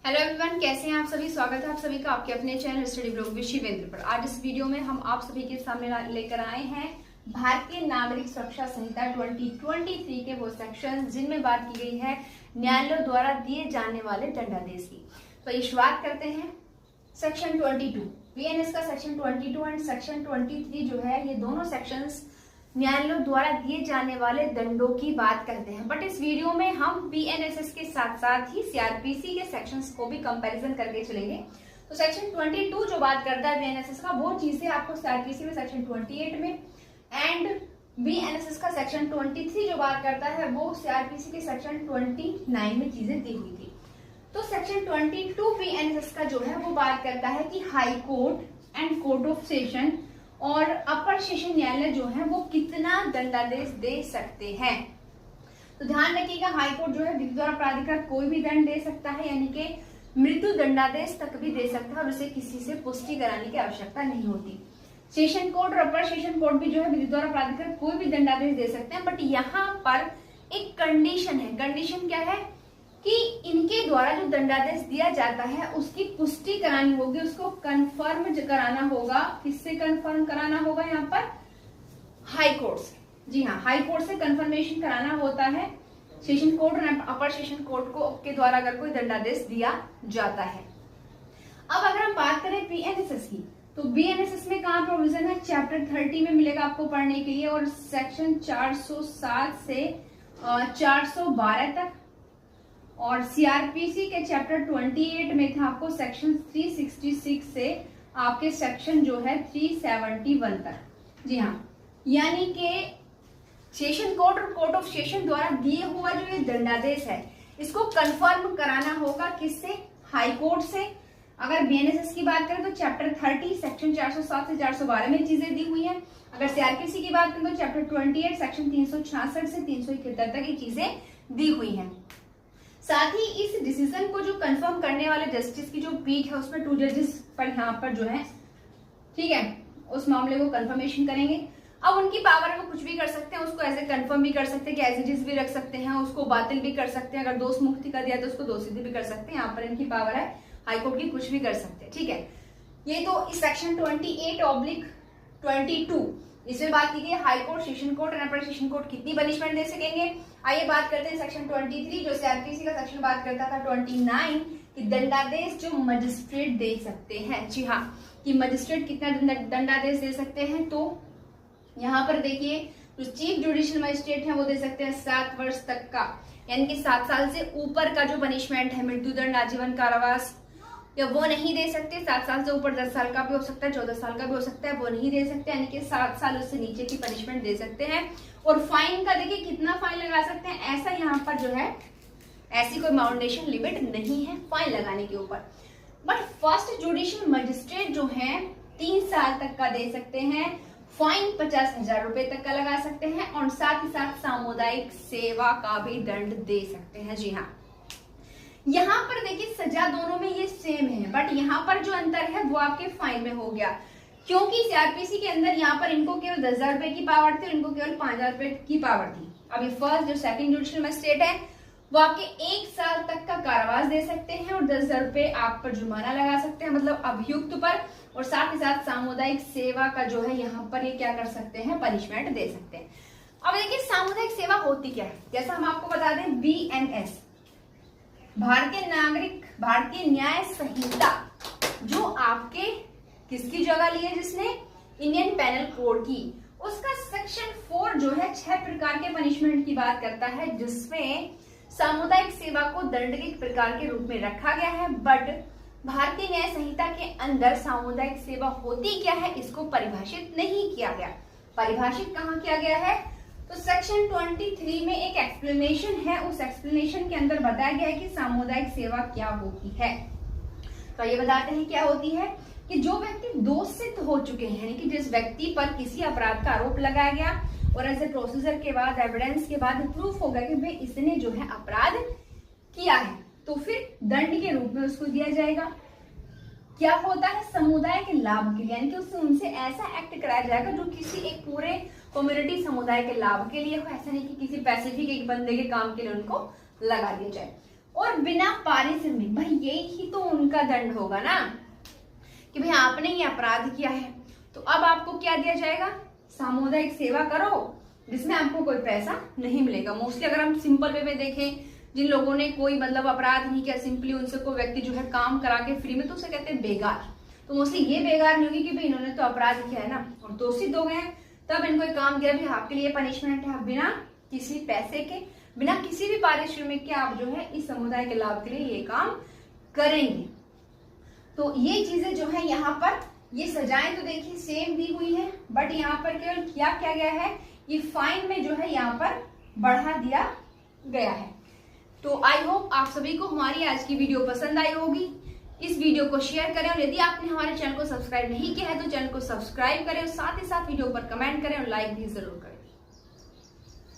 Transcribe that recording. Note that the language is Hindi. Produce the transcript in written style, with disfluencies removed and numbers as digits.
हेलो एवरीवन, कैसे हैं आप सभी। स्वागत है आप सभी का आपके अपने channel study blog with Shivendra पर। आज इस वीडियो में हम आप सभी के सामने लेकर आए हैं भारतीय नागरिक सुरक्षा संहिता 2023 के वो सेक्शन जिनमें बात की गई है न्यायालयों द्वारा दिए जाने वाले दंडादेश की। तो ये शुरुआत करते हैं सेक्शन 22 बीएनएस का। सेक्शन 22 एंड सेक्शन 23 जो है, ये दोनों सेक्शंस न्यायालयों द्वारा दिए जाने वाले दंडों की बात करते हैं। बट इस वीडियो में हम बीएनएसएस के साथ साथ ही सीआरपीसी के सेक्शंस को भी कंपैरिजन करके चलेंगे। तो सेक्शन 22 जो बात करता है बीएनएसएस का, वो चीजें आपको सीआरपीसी में सेक्शन 28 में, एंड बीएनएसएस का सेक्शन 23 जो बात करता है वो सीआरपीसी के सेक्शन 29 में चीजें दी हुई थी। तो सेक्शन 22 बीएनएसएस का जो है वो बात करता है कि high court and court of session और अपर सेशन न्यायालय जो है वो कितना दंडादेश दे सकते हैं। तो ध्यान रखिएगा, हाई कोर्ट जो है विधि द्वारा प्राधिकृत कोई भी दंड दे सकता है, यानी कि मृत्यु दंडादेश तक भी दे सकता है और उसे किसी से पुष्टि कराने की आवश्यकता नहीं होती। सेशन कोर्ट और अपर सेशन कोर्ट भी जो है विधि द्वारा प्राधिकृत कोई भी दंडादेश दे सकते हैं। बट यहाँ पर एक कंडीशन है। कंडीशन क्या है कि इनके द्वारा जो दंडादेश दिया जाता है उसकी पुष्टि करानी होगी, उसको कंफर्म कराना होगा। किससे कंफर्म कराना होगा? यहाँ पर हाई कोर्ट से। जी हाँ, हाई कोर्ट से कंफर्मेशन कराना होता है सेशन कोर्ट और अपर सेशन कोर्ट को के द्वारा अगर कोई दंडादेश दिया जाता है। अब अगर हम बात करें बीएनएसएस की, तो बीएनएसएस में कहाँ प्रोविजन है? चैप्टर 30 में मिलेगा आपको पढ़ने के लिए, और सेक्शन 407 से 412 तक। और सीआरपीसी के चैप्टर 28 में था आपको सेक्शन 366 से आपके सेक्शन जो है 371 तक। जी हाँ, यानी कि सेशन कोर्ट और कोर्ट ऑफ सेशन द्वारा दिए हुआ जो ये दंडादेश है इसको कंफर्म कराना होगा किससे? हाई कोर्ट से। अगर बीएनएसएस की बात करें तो चैप्टर 30 सेक्शन 407 से 412 में चीजें दी हुई हैं। अगर सीआरपीसी की बात करें तो चैप्टर 28 सेक्शन 366 से 371 तक ये चीजें दी हुई हैं। साथ ही इस डिसीजन को जो कंफर्म करने वाले जस्टिस की जो पीठ है उसमें 2 जजेस पर यहाँ पर जो है, ठीक है, उस मामले को कंफर्मेशन करेंगे। अब उनकी पावर है, वो कुछ भी कर सकते हैं, उसको ऐसे कंफर्म भी कर सकते हैं कि एज इट इज भी रख सकते हैं, उसको बातिल भी कर सकते हैं। अगर दोष मुक्ति का दिया तो उसको दोषित भी कर सकते हैं। यहाँ पर इनकी पावर है, हाईकोर्ट की कुछ भी कर सकते हैं। ठीक है, ये तो इस सेक्शन 28/22 इसमें बात की गई हाई कोर्ट, सेशन कोर्ट और अपर सेशन कोर्ट कितनी पनिशमेंट दे सकेंगे। आइए बात करते हैं सेक्शन 23 जो सीआरपीसी का सेक्शन बात करता था 29 कि दंडादेश जो मजिस्ट्रेट दे सकते हैं। जी हाँ, कि मजिस्ट्रेट कितना दंडादेश दे सकते हैं। तो यहाँ पर देखिए, जो चीफ जुडिशियल मजिस्ट्रेट है वो दे सकते हैं 7 वर्ष तक का, यानी कि 7 साल से ऊपर का जो पनिशमेंट है, मृत्युदंड, आजीवन कारावास, या वो नहीं दे सकते। 7 साल से ऊपर 10 साल का भी हो सकता है, 14 साल का भी हो सकता है, वो नहीं दे सकते, यानी कि 7 साल उससे नीचे की पनिशमेंट दे सकते हैं। और फाइन का देखिए कितना फाइन लगा सकते हैं, ऐसा यहाँ पर जो है ऐसी कोई बाउंडेशन लिमिट नहीं है फाइन लगाने के ऊपर। बट फर्स्ट जुडिशियल मजिस्ट्रेट जो है 3 साल तक का दे सकते हैं, फाइन 50,000 रुपए तक का लगा सकते हैं, और साथ ही साथ सामुदायिक सेवा का भी दंड दे सकते हैं। जी हाँ, यहाँ पर देखिए सजा दोनों में ये सेम है, बट यहाँ पर जो अंतर है वो आपके फाइन में हो गया, क्योंकि सीआरपीसी के अंदर यहाँ पर इनको केवल 10,000 रुपए की पावर थी और इनको केवल 5,000 रुपए की पावर थी। अभी फर्स्ट जो सेकंड जुडिशियल मजिस्ट्रेट है वो आपके 1 साल तक का कारावास दे सकते हैं और 10,000 रुपए आप पर जुर्माना लगा सकते हैं, मतलब अभियुक्त पर, और साथ ही साथ सामुदायिक सेवा का जो है यहाँ पर ये क्या कर सकते हैं, पनिशमेंट दे सकते हैं। अब देखिए सामुदायिक सेवा होती क्या है, जैसा हम आपको बता दें बीएनएस भारतीय न्याय संहिता जो आपके किसकी जगह ली है, जिसने इंडियन पेनल कोड की, उसका सेक्शन 4 जो है 6 प्रकार के पनिशमेंट की बात करता है, जिसमें सामुदायिक सेवा को दंड के प्रकार के रूप में रखा गया है। बट भारतीय न्याय संहिता के अंदर सामुदायिक सेवा होती क्या है इसको परिभाषित नहीं किया गया। परिभाषित कहाँ किया गया है? तो सेक्शन 23 में एक एक्सप्लेनेशन है, उस एक्सप्लेनेशन के अंदर बताया गया है कि सामुदायिक सेवा क्या होती है। तो ये बताते हैं क्या होती है कि जो व्यक्ति दोषित हो चुके हैं, यानी कि जिस व्यक्ति पर किसी अपराध का आरोप लगाया गया और ऐसे प्रोसीजर के बाद, एविडेंस के बाद प्रूफ हो गया कि भाई इसने जो है अपराध किया है, तो फिर दंड के रूप में उसको दिया जाएगा। क्या होता है? समुदाय के लाभ के लिए, यानी कि उससे उनसे ऐसा एक्ट कराया जाएगा जो किसी एक पूरे कम्युनिटी समुदाय के लाभ के लिए हो, ऐसा नहीं कि किसी पैसिफिक एक बंदे के काम के लिए उनको लगा दिया जाए। और बिना पारिश्रमिक। भाई यही तो उनका दंड होगा ना कि भाई आपने ये अपराध किया है, तो अब आपको क्या दिया जाएगा, सामुदायिक सेवा करो, जिसमें आपको कोई पैसा नहीं मिलेगा। मोस्टली अगर हम सिंपल वे में देखें, जिन लोगों ने कोई मतलब अपराध नहीं किया, सिंपली उनसे कोई व्यक्ति जो है काम करा के फ्री में, तो उसे कहते हैं बेगार। तो मोस्टली ये बेगार नहीं होगी कि भाई इन्होंने तो अपराध किया है ना और दोषी हो गए हैं, तब इनको एक काम किया भी आपके लिए पनिशमेंट है, बिना किसी पैसे के, बिना किसी भी पारिश्रमिक के आप जो है इस समुदाय के लाभ के लिए ये काम करेंगे। तो ये चीजें जो है यहाँ पर, ये सजाएं तो देखिए सेम दी हुई है, बट यहाँ पर केवल क्या गया है, ये फाइन में जो है यहाँ पर बढ़ा दिया गया है। तो आई होप आप सभी को हमारी आज की वीडियो पसंद आई होगी। इस वीडियो को शेयर करें और यदि आपने हमारे चैनल को सब्सक्राइब नहीं किया है तो चैनल को सब्सक्राइब करें और साथ ही साथ वीडियो पर कमेंट करें और लाइक भी जरूर करें।